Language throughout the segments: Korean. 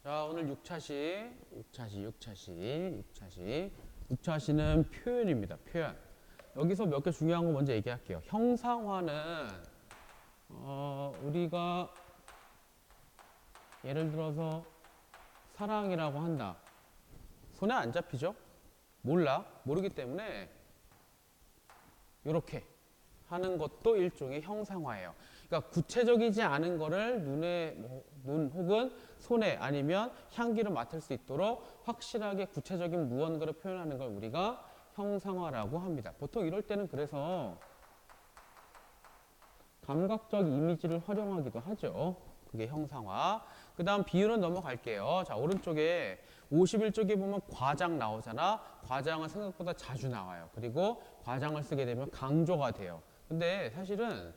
자, 오늘 6차시는 표현입니다. 표현. 여기서 몇 개 중요한 거 먼저 얘기할게요. 형상화는 우리가 예를 들어서 사랑이라고 한다. 손에 안 잡히죠? 모르기 때문에 이렇게 하는 것도 일종의 형상화예요. 그러니까 구체적이지 않은 거를 눈 혹은 손에 아니면 향기를 맡을 수 있도록 확실하게 구체적인 무언가를 표현하는 걸 우리가 형상화라고 합니다. 보통 이럴 때는 그래서 감각적 이미지를 활용하기도 하죠. 그게 형상화. 그 다음 비유는 넘어갈게요. 자, 오른쪽에 51쪽에 보면 과장 나오잖아. 과장은 생각보다 자주 나와요. 그리고 과장을 쓰게 되면 강조가 돼요. 근데 사실은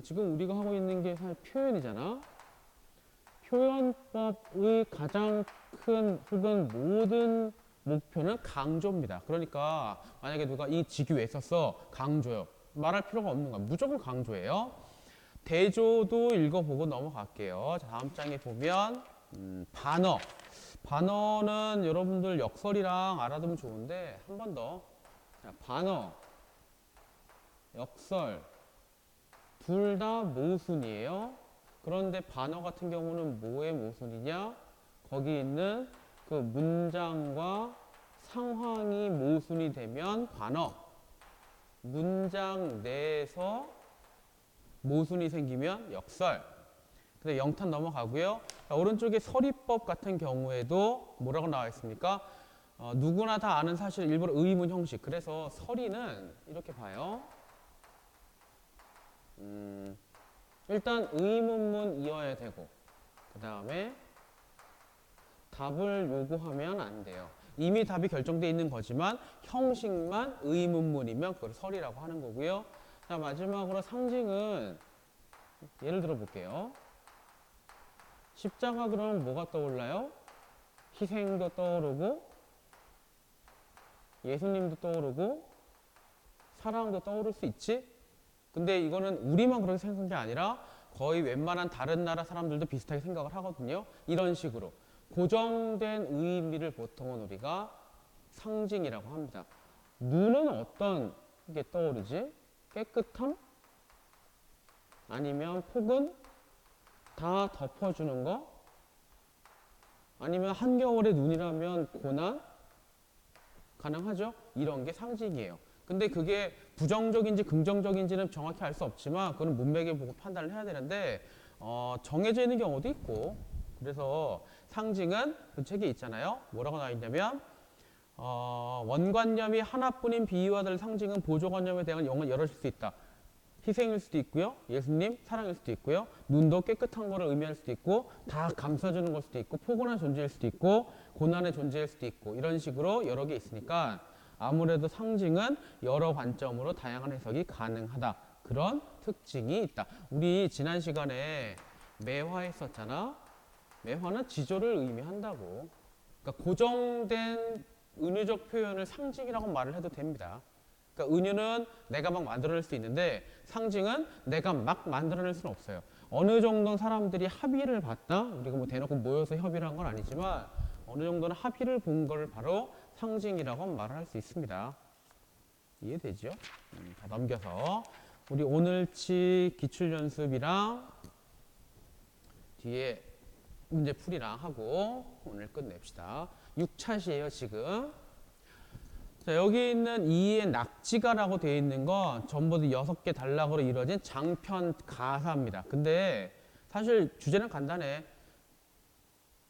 지금 우리가 하고 있는 게 사실 표현이잖아. 표현법의 가장 큰 혹은 모든 목표는 강조입니다. 그러니까 만약에 누가 이 직이 왜 썼어? 강조요. 말할 필요가 없는 거야. 무조건 강조예요. 대조도 읽어보고 넘어갈게요. 자, 다음 장에 보면 반어. 반어는 여러분들 역설이랑 알아두면 좋은데 한 번 더. 자, 반어, 역설 둘 다 모순이에요. 그런데 반어 같은 경우는 뭐의 모순이냐? 거기 있는 그 문장과 상황이 모순이 되면 반어. 문장 내에서 모순이 생기면 역설. 근데 영탄 넘어가고요. 자, 오른쪽에 서리법 같은 경우에도 뭐라고 나와 있습니까? 누구나 다 아는 사실 일부러 의문 형식. 그래서 서리는 이렇게 봐요. 일단 의문문 이어야 되고 그 다음에 답을 요구하면 안 돼요. 이미 답이 결정되어 있는 거지만 형식만 의문문이면 그걸 서리라고 하는 거고요. 자, 마지막으로 상징은 예를 들어 볼게요. 십자가 그러면 뭐가 떠올라요? 희생도 떠오르고 예수님도 떠오르고 사랑도 떠오를 수 있지? 근데 이거는 우리만 그렇게 생각한 게 아니라 거의 웬만한 다른 나라 사람들도 비슷하게 생각을 하거든요. 이런 식으로 고정된 의미를 보통은 우리가 상징이라고 합니다. 눈은 어떤 게 떠오르지? 깨끗함? 아니면 폭은 다 덮어주는 거? 아니면 한겨울의 눈이라면 고난? 가능하죠? 이런 게 상징이에요. 근데 그게 부정적인지 긍정적인지는 정확히 알 수 없지만 그건 문맥을 보고 판단을 해야 되는데 정해져 있는 경우도 있고 그래서 상징은 그 책에 있잖아요. 뭐라고 나와 있냐면 원관념이 하나뿐인 비유와 다른 상징은 보조관념에 대한 영을 열어줄 수 있다. 희생일 수도 있고요. 예수님, 사랑일 수도 있고요. 눈도 깨끗한 거를 의미할 수도 있고 다 감싸주는 걸 수도 있고 포근한 존재일 수도 있고 고난의 존재일 수도 있고 이런 식으로 여러 개 있으니까 아무래도 상징은 여러 관점으로 다양한 해석이 가능하다. 그런 특징이 있다. 우리 지난 시간에 매화 했었잖아. 매화는 지조를 의미한다고. 그러니까 고정된 은유적 표현을 상징이라고 말을 해도 됩니다. 그러니까 은유는 내가 막 만들어낼 수 있는데 상징은 내가 막 만들어낼 수는 없어요. 어느 정도는 사람들이 합의를 봤다. 우리가 뭐 대놓고 모여서 협의를 한 건 아니지만 어느 정도는 합의를 본 걸 바로 상징이라고 말을 할 수 있습니다. 이해되죠? 자, 넘겨서 우리 오늘치 기출연습이랑 뒤에 문제풀이랑 하고 오늘 끝냅시다. 6차시예요 지금. 자, 여기 있는 2의 낙지가라고 되어 있는 건 전부 다 6개 단락으로 이루어진 장편 가사입니다. 근데 사실 주제는 간단해.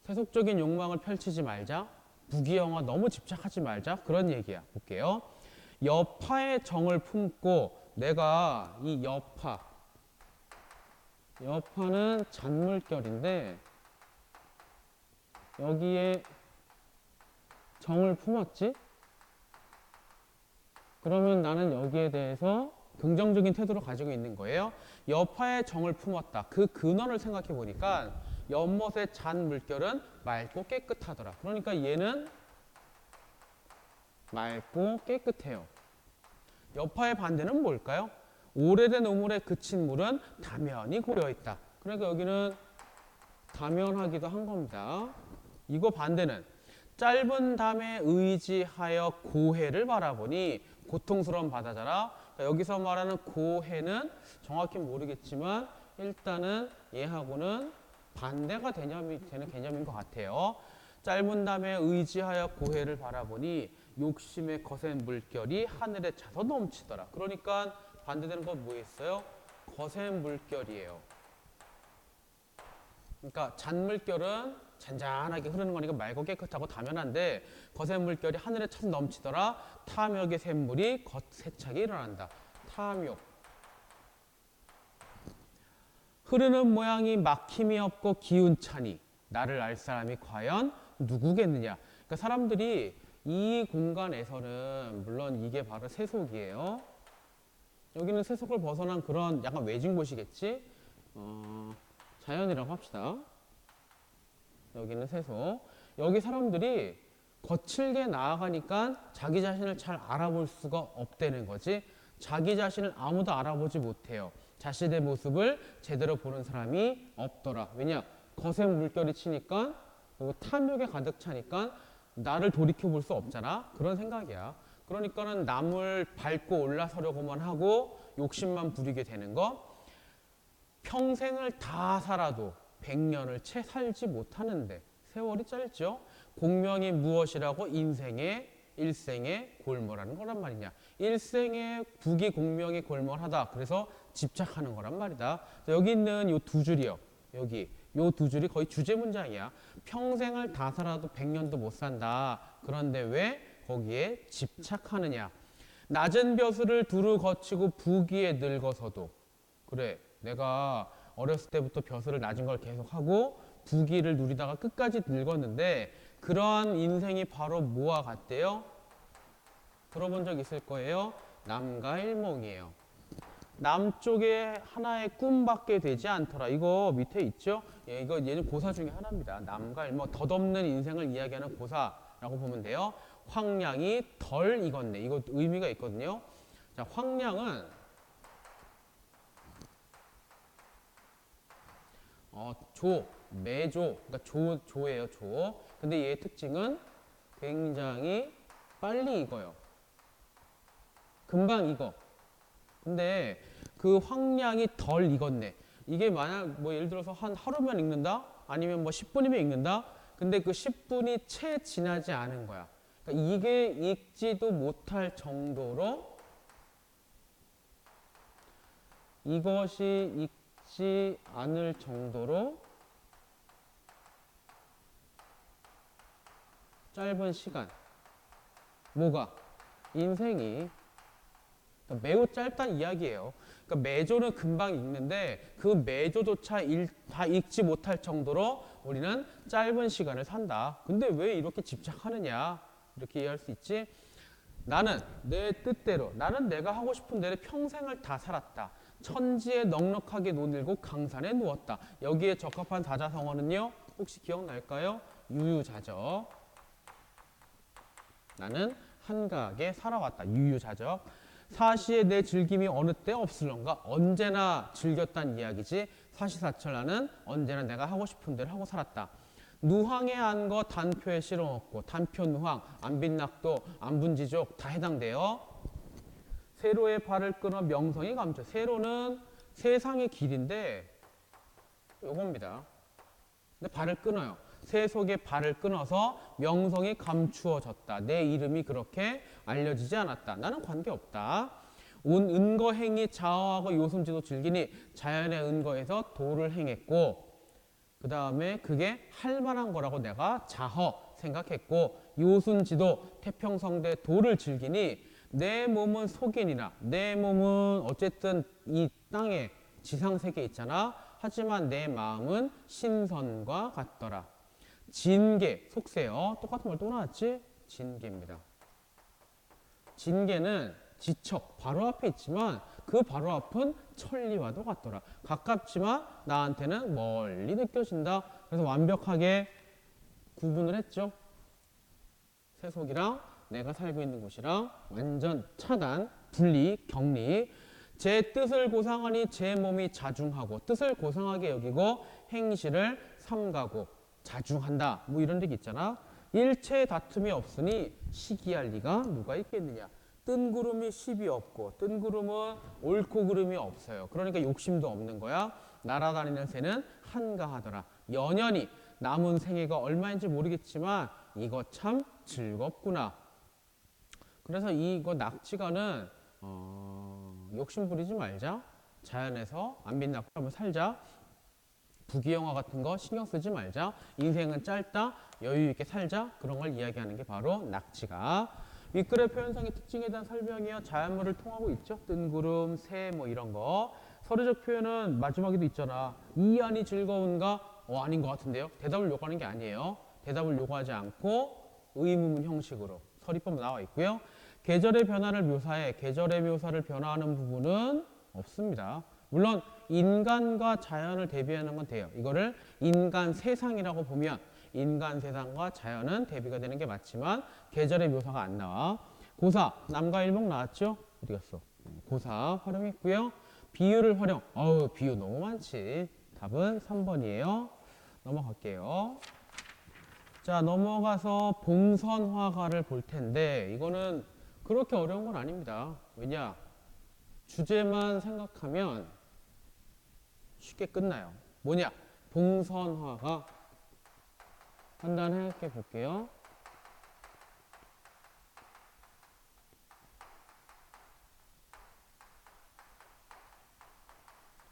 세속적인 욕망을 펼치지 말자. 부귀영화 너무 집착하지 말자. 그런 얘기야. 볼게요. 여파의 정을 품고 내가 이 여파는 잔물결인데 여기에 정을 품었지? 그러면 나는 여기에 대해서 긍정적인 태도를 가지고 있는 거예요. 여파의 정을 품었다. 그 근원을 생각해 보니까 연못의 잔 물결은 맑고 깨끗하더라. 그러니까 얘는 맑고 깨끗해요. 여파의 반대는 뭘까요? 오래된 우물에 그친 물은 다면이 고여 있다. 그러니까 여기는 다면하기도 한 겁니다. 이거 반대는 짧은 담에 의지하여 고해를 바라보니 고통스러운 바다잖아. 그러니까 여기서 말하는 고해는 정확히 모르겠지만 일단은 얘하고는 반대가 되는 개념인 것 같아요. 짧은 담에 의지하여 고해를 바라보니 욕심의 거센 물결이 하늘에 차서 넘치더라. 그러니까 반대되는 건 뭐였어요? 거센 물결이에요. 그러니까 잔물결은 잔잔하게 흐르는 거니까 맑고 깨끗하고 담연한데 거센 물결이 하늘에 차서 넘치더라. 탐욕의 샘물이 겉세차게 일어난다. 탐욕. 흐르는 모양이 막힘이 없고 기운차니 나를 알 사람이 과연 누구겠느냐. 그러니까 사람들이 이 공간에서는 물론 이게 바로 세속이에요. 여기는 세속을 벗어난 그런 약간 외진 곳이겠지. 자연이라고 합시다. 여기는 세속. 여기 사람들이 거칠게 나아가니까 자기 자신을 잘 알아볼 수가 없다는 거지. 자기 자신을 아무도 알아보지 못해요. 자신의 모습을 제대로 보는 사람이 없더라. 왜냐? 거센 물결이 치니까 그리고 탐욕에 가득 차니까 나를 돌이켜 볼 수 없잖아. 그런 생각이야. 그러니까는 남을 밟고 올라서려고만 하고 욕심만 부리게 되는 거. 평생을 다 살아도 100년을 채 살지 못하는데 세월이 짧죠. 공명이 무엇이라고 일생에 골몰하는 거란 말이냐. 일생에 부귀 공명이 골몰하다. 그래서 집착하는 거란 말이다. 여기 있는 요 두 줄이요. 여기 요 두 줄이 거의 주제 문장이야. 평생을 다 살아도 100년도 못 산다. 그런데 왜 거기에 집착하느냐. 낮은 벼슬을 두루 거치고 부귀에 늙어서도 그래 내가 어렸을 때부터 벼슬을 낮은 걸 계속하고 부귀를 누리다가 끝까지 늙었는데 그러한 인생이 바로 뭐와 같대요? 들어본 적 있을 거예요. 남과 일몽이에요. 남쪽에 하나의 꿈밖에 되지 않더라. 이거 밑에 있죠? 예, 이거 얘는 고사 중에 하나입니다. 남과 일몽, 덧없는 인생을 이야기하는 고사라고 보면 돼요. 황량이 덜 익었네. 이거 의미가 있거든요. 자, 황량은 매조, 그러니까 조예요, 조. 근데 얘의 특징은 굉장히 빨리 익어요. 금방 익어. 근데 그 황량이 덜 익었네. 이게 만약 뭐 예를 들어서 한 하루면 익는다? 아니면 뭐 10분이면 익는다? 근데 그 10분이 채 지나지 않은 거야. 그러니까 이게 익지도 못할 정도로 이것이 익지 않을 정도로 짧은 시간. 뭐가? 인생이 그러니까 매우 짧다는 이야기예요. 그러니까 매조는 금방 익는데 그 매조조차 다 익지 못할 정도로 우리는 짧은 시간을 산다. 근데 왜 이렇게 집착하느냐? 이렇게 이해할 수 있지? 나는 내 뜻대로, 나는 내가 하고 싶은 대로 평생을 다 살았다. 천지에 넉넉하게 논일고 강산에 누웠다. 여기에 적합한 사자성어는요? 혹시 기억날까요? 유유자적. 나는 한가하게 살아왔다. 유유자적. 사시의 내 즐김이 어느 때 없을런가? 언제나 즐겼단 이야기지. 사시사철 나는 언제나 내가 하고 싶은 대로 하고 살았다. 누황에 안 거 단표에 실어먹고 단표 누황, 안빈낙도, 안분지족 다 해당돼요. 세로의 발을 끊어 명성이 감춰. 세로는 세상의 길인데 요겁니다. 근데 발을 끊어요. 세속의 발을 끊어서 명성이 감추어졌다. 내 이름이 그렇게 알려지지 않았다. 나는 관계없다. 온 은거행이 자어하고 요순지도 즐기니 자연의 은거에서 도를 행했고 그 다음에 그게 할 만한 거라고 내가 자허 생각했고 요순지도 태평성대 도를 즐기니 내 몸은 속인이나 내 몸은 어쨌든 이 땅에 지상세계에 있잖아. 하지만 내 마음은 신선과 같더라. 진계, 속세요. 똑같은 걸 또 나왔지? 진계입니다. 진계는 지척, 바로 앞에 있지만 그 바로 앞은 천리와도 같더라. 가깝지만 나한테는 멀리 느껴진다. 그래서 완벽하게 구분을 했죠. 세속이랑 내가 살고 있는 곳이랑 완전 차단, 분리, 격리. 제 뜻을 고상하니 제 몸이 자중하고 뜻을 고상하게 여기고 행실을 삼가고 자중한다. 뭐 이런 얘기 있잖아. 일체의 다툼이 없으니 시기할 리가 누가 있겠느냐. 뜬구름이 10이 없고 뜬구름은 옳고 그름이 없어요. 그러니까 욕심도 없는 거야. 날아다니는 새는 한가하더라. 연연히 남은 생애가 얼마인지 모르겠지만 이거 참 즐겁구나. 그래서 이거 낙지가는 욕심 부리지 말자. 자연에서 안 빛나고 한번 살자. 부귀영화 같은 거 신경 쓰지 말자. 인생은 짧다. 여유 있게 살자. 그런 걸 이야기하는 게 바로 낙지가. 윗글의 표현상의 특징에 대한 설명이요. 자연물을 통하고 있죠. 뜬구름, 새 뭐 이런 거. 서류적 표현은 마지막에도 있잖아. 이 안이 즐거운가? 아닌 것 같은데요. 대답을 요구하는 게 아니에요. 대답을 요구하지 않고 의문문 형식으로 서리법 나와 있고요. 계절의 변화를 묘사해 계절의 묘사를 변화하는 부분은 없습니다. 물론 인간과 자연을 대비하는 건 돼요. 이거를 인간 세상이라고 보면 인간 세상과 자연은 대비가 되는 게 맞지만 계절의 묘사가 안 나와. 고사 남과 일목 나왔죠? 어디 갔어? 고사 활용했고요. 비유를 활용. 비유 너무 많지. 답은 3번이에요. 넘어갈게요. 자, 넘어가서 봉선화가를 볼 텐데 이거는 그렇게 어려운 건 아닙니다. 왜냐? 주제만 생각하면 쉽게 끝나요. 뭐냐? 봉선화가 간단하게 볼게요.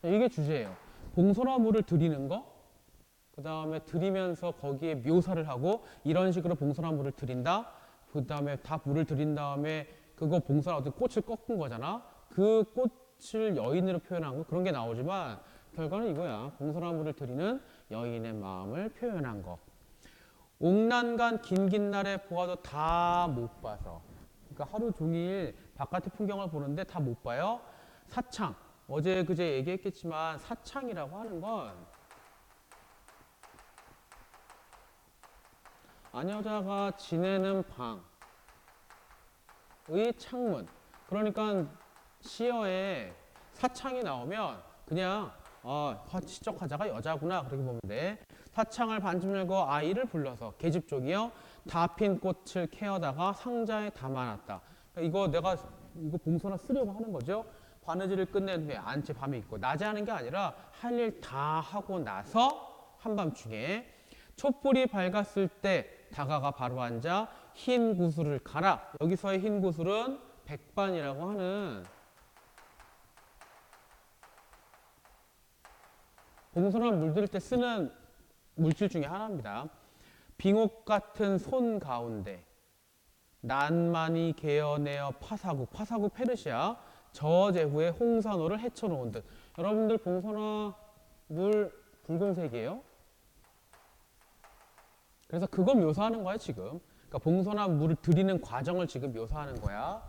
이게 주제예요. 봉선화물을 드리는 거, 그 다음에 드리면서 거기에 묘사를 하고 이런 식으로 봉선화물을 드린다. 그 다음에 다 물을 드린 다음에 그거 봉선화 어떤 꽃을 꺾은 거잖아. 그 꽃을 여인으로 표현한 거 그런 게 나오지만 결과는 이거야. 봉선화물을 드리는 여인의 마음을 표현한 거. 옥난간 긴긴 날에 보아도 다 못 봐서. 그러니까 하루 종일 바깥의 풍경을 보는데 다 못 봐요. 사창. 어제 그제 얘기했겠지만 사창이라고 하는 건 아녀자가 지내는 방의 창문. 그러니까 시어에 사창이 나오면 그냥 시적하자가 여자구나 그렇게 보면 돼. 사창을 반쯤 열고 아이를 불러서 계집 쪽이요. 다 핀 꽃을 캐어다가 상자에 담아놨다. 그러니까 내가 이거 봉선화 쓰려고 하는 거죠. 바느질을 끝낸 후에 안채 밤에 있고 낮에 하는 게 아니라 할 일 다 하고 나서 한밤중에 촛불이 밝았을 때 다가가 바로 앉아 흰 구슬을 갈아. 여기서의 흰 구슬은 백반이라고 하는 봉선화 물들 때 쓰는 물질 중에 하나입니다. 빙옥 같은 손 가운데 난만이 개어내어 파사국 페르시아 저제후에 홍산호를 헤쳐놓은 듯. 여러분들 봉선화 물 붉은색이에요. 그래서 그걸 묘사하는 거야 지금. 그러니까 봉선화 물을 드리는 과정을 지금 묘사하는 거야.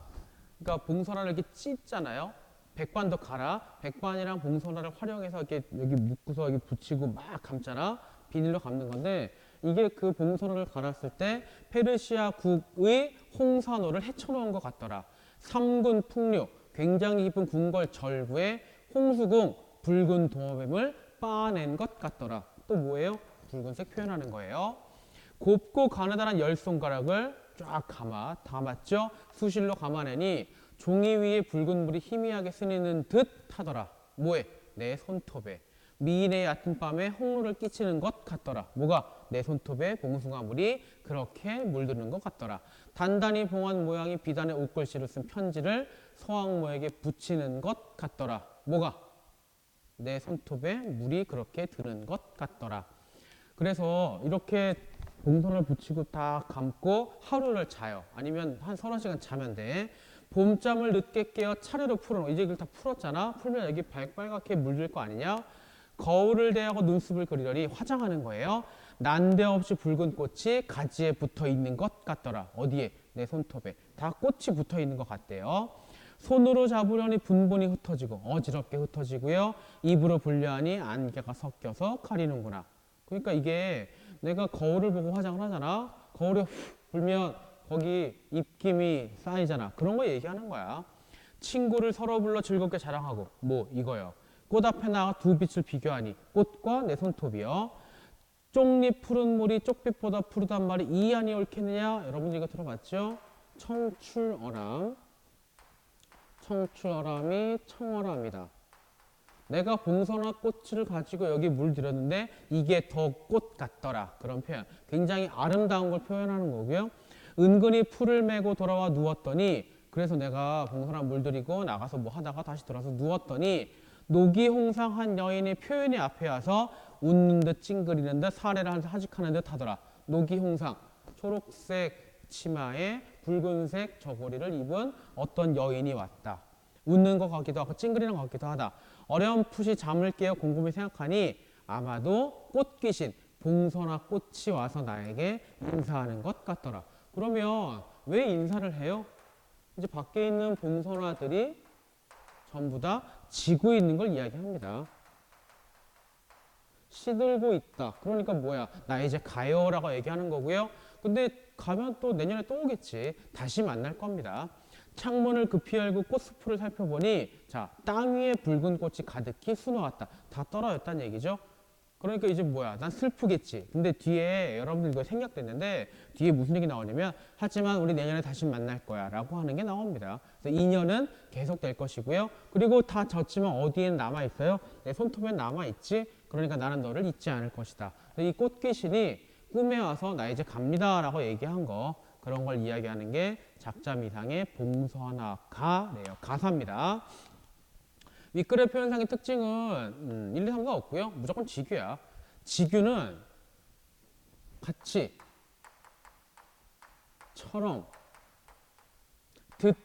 그러니까 봉선화를 이렇게 찢잖아요. 백반도 갈아. 백반이랑 봉선화를 활용해서 이렇게 여기 묶어서 여기 붙이고 막 감잖아. 비닐로 감는 건데 이게 그 봉선화를 갈았을 때 페르시아 국의 홍산호를 헤쳐놓은 것 같더라. 삼군 풍류, 굉장히 깊은 궁궐 절구에 홍수궁, 붉은 도마뱀을 빻아낸 것 같더라. 또 뭐예요? 붉은색 표현하는 거예요. 곱고 가느다란 열 손가락을 쫙 담았죠. 수실로 감아내니 종이 위에 붉은 물이 희미하게 스니는 듯 하더라. 뭐에? 내 손톱에. 미인의 얕은 밤에 홍로를 끼치는 것 같더라. 뭐가? 내 손톱에 봉숭아물이 그렇게 물드는 것 같더라. 단단히 봉한 모양이 비단의 옷글씨를 쓴 편지를 서왕모에게 붙이는 것 같더라. 뭐가? 내 손톱에 물이 그렇게 드는 것 같더라. 그래서 이렇게 봉선을 붙이고 다 감고 하루를 자요. 아니면 한 서너 시간 자면 돼. 봄잠을 늦게 깨어 차례로 풀어. 이제 이걸 다 풀었잖아. 풀면 여기 빨갛게 물들 거 아니냐. 거울을 대하고 눈썹을 그리더니 화장하는 거예요. 난데없이 붉은 꽃이 가지에 붙어 있는 것 같더라. 어디에? 내 손톱에. 다 꽃이 붙어 있는 것 같대요. 손으로 잡으려니 분분히 흩어지고 어지럽게 흩어지고요. 입으로 불려하니 안개가 섞여서 가리는구나. 그러니까 이게 내가 거울을 보고 화장을 하잖아. 거울에 훅 불면 거기 입김이 쌓이잖아. 그런 거 얘기하는 거야. 친구를 서로 불러 즐겁게 자랑하고 뭐 이거요. 꽃 앞에 나가 두 빛을 비교하니 꽃과 내 손톱이요. 쪽잎 푸른 물이 쪽빛보다 푸르단 말이 이 안이 옳겠느냐? 여러분 이거 들어봤죠? 청출어람. 청출어람이 청어람이다. 내가 봉선화 꽃을 가지고 여기 물 들였는데 이게 더 꽃 같더라. 그런 표현. 굉장히 아름다운 걸 표현하는 거고요. 은근히 풀을 메고 돌아와 누웠더니, 그래서 내가 봉선화 물 들이고 나가서 뭐 하다가 다시 돌아서 누웠더니 노기홍상한 여인이 표현이 앞에 와서 웃는 듯 찡그리는 듯 사례를 하직하는 듯 하더라. 노기홍상, 초록색 치마에 붉은색 저고리를 입은 어떤 여인이 왔다. 웃는 것 같기도 하고 찡그리는 것 같기도 하다. 어렴풋이 잠을 깨어 곰곰이 생각하니 아마도 꽃귀신 봉선화 꽃이 와서 나에게 인사하는 것 같더라. 그러면 왜 인사를 해요? 이제 밖에 있는 봉선화들이 전부 다 지고 있는 걸 이야기합니다. 시들고 있다. 그러니까 뭐야? 나 이제 가요라고 얘기하는 거고요. 근데 가면 또 내년에 또 오겠지. 다시 만날 겁니다. 창문을 급히 열고 꽃숲을 살펴보니 자, 땅 위에 붉은 꽃이 가득히 수놓았다. 다 떨어졌다는 얘기죠. 그러니까 이제 뭐야? 난 슬프겠지. 근데 뒤에 여러분들 이거 생략됐는데 뒤에 무슨 얘기 나오냐면 하지만 우리 내년에 다시 만날 거야 라고 하는 게 나옵니다. 그래서 인연은 계속될 것이고요. 그리고 다 졌지만 어디에는 남아있어요? 내 손톱엔 남아있지? 그러니까 나는 너를 잊지 않을 것이다. 이 꽃귀신이 꿈에 와서 나 이제 갑니다 라고 얘기한 거, 그런 걸 이야기하는 게 작자미상의 봉선화가래요. 가사입니다. 윗글의 표현상의 특징은 1, 2, 3가 없고요. 무조건 직유야. 직유는 같이, 처럼, 듯.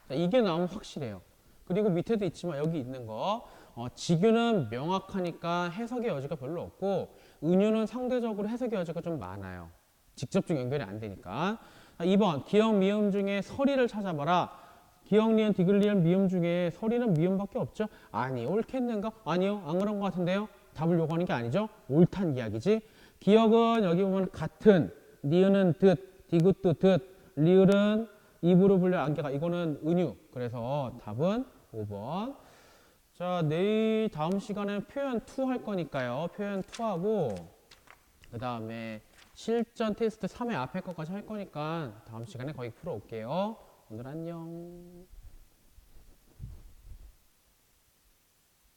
자, 이게 나오면 확실해요. 그리고 밑에도 있지만 여기 있는 거 직유는 명확하니까 해석의 여지가 별로 없고 은유는 상대적으로 해석의 여지가 좀 많아요. 직접적 연결이 안 되니까. 2번 기역 미음 중에 서리를 찾아봐라. 기역, 니은, 디귿, 리을, 미음 중에 서리는 미음밖에 없죠? 아니, 옳겠는가? 아니요, 안 그런 것 같은데요? 답을 요구하는 게 아니죠? 옳단 이야기지. 기역은 여기 보면 같은, 니은은 듯, 디귿도 듯, 리을은 입으로 불려 안개가, 이거는 은유. 그래서 답은 5번. 자, 내일 다음 시간에 표현 2 할 거니까요. 표현 2하고 그 다음에 실전 테스트 3회 앞에 것까지 할 거니까 다음 시간에 거의 풀어올게요. 오늘 안녕.